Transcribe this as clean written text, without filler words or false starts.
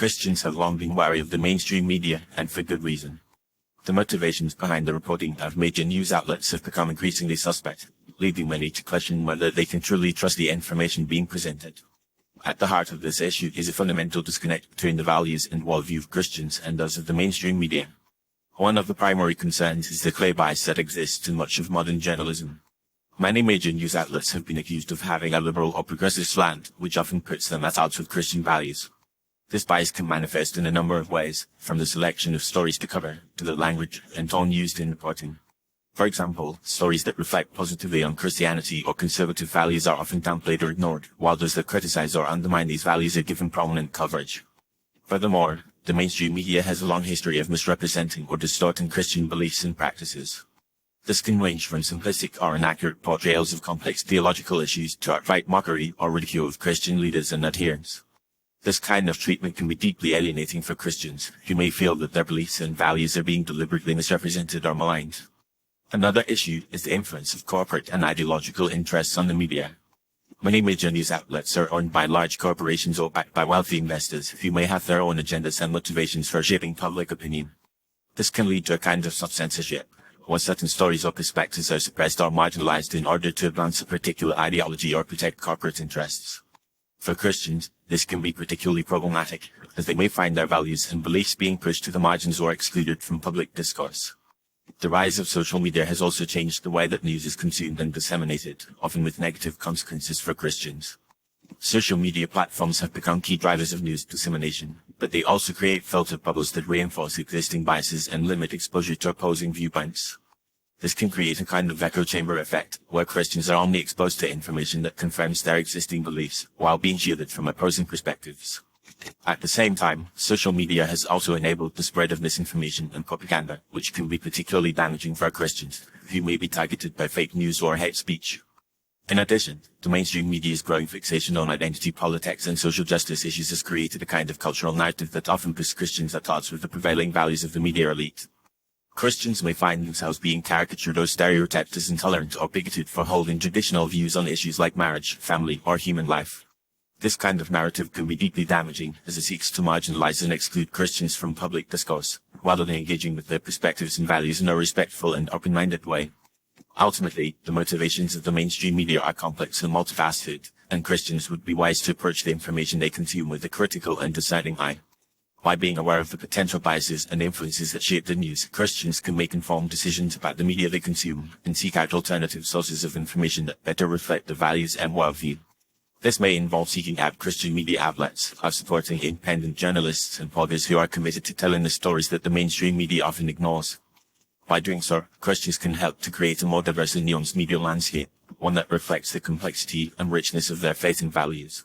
Christians have long been wary of the mainstream media, and for good reason. The motivations behind the reporting of major news outlets have become increasingly suspect, leading many to question whether they can truly trust the information being presented. At the heart of this issue is a fundamental disconnect between the values and worldview of Christians and those of the mainstream media. One of the primary concerns is the clear bias that exists in much of modern journalism. Many major news outlets have been accused of having a liberal or progressive slant, which often puts them at odds with Christian values. This bias can manifest in a number of ways, from the selection of stories to cover, to the language and tone used in reporting. For example, stories that reflect positively on Christianity or conservative values are often downplayed or ignored, while those that criticize or undermine these values are given prominent coverage. Furthermore, the mainstream media has a long history of misrepresenting or distorting Christian beliefs and practices. This can range from simplistic or inaccurate portrayals of complex theological issues to outright mockery or ridicule of Christian leaders and adherents. This kind of treatment can be deeply alienating for Christians, who may feel that their beliefs and values are being deliberately misrepresented or maligned. Another issue is the influence of corporate and ideological interests on the media. Many major news outlets are owned by large corporations or backed by wealthy investors who may have their own agendas and motivations for shaping public opinion. This can lead to a kind of self-censorship, where certain stories or perspectives are suppressed or marginalized in order to advance a particular ideology or protect corporate interests. For Christians, this can be particularly problematic, as they may find their values and beliefs being pushed to the margins or excluded from public discourse. The rise of social media has also changed the way that news is consumed and disseminated, often with negative consequences for Christians. Social media platforms have become key drivers of news dissemination, but they also create filter bubbles that reinforce existing biases and limit exposure to opposing viewpoints. This can create a kind of echo chamber effect, where Christians are only exposed to information that confirms their existing beliefs, while being shielded from opposing perspectives. At the same time, social media has also enabled the spread of misinformation and propaganda, which can be particularly damaging for Christians, who may be targeted by fake news or hate speech. In addition, the mainstream media's growing fixation on identity politics and social justice issues has created a kind of cultural narrative that often puts Christians at odds with the prevailing values of the media elite. Christians may find themselves being caricatured or stereotyped as intolerant or bigoted for holding traditional views on issues like marriage, family, or human life. This kind of narrative can be deeply damaging, as it seeks to marginalize and exclude Christians from public discourse, rather than engaging with their perspectives and values in a respectful and open-minded way. Ultimately, the motivations of the mainstream media are complex and multifaceted, and Christians would be wise to approach the information they consume with a critical and discerning eye. By being aware of the potential biases and influences that shape the news, Christians can make informed decisions about the media they consume and seek out alternative sources of information that better reflect their values and worldview. This may involve seeking out Christian media outlets, or supporting independent journalists and bloggers who are committed to telling the stories that the mainstream media often ignores. By doing so, Christians can help to create a more diverse and nuanced media landscape, one that reflects the complexity and richness of their faith and values.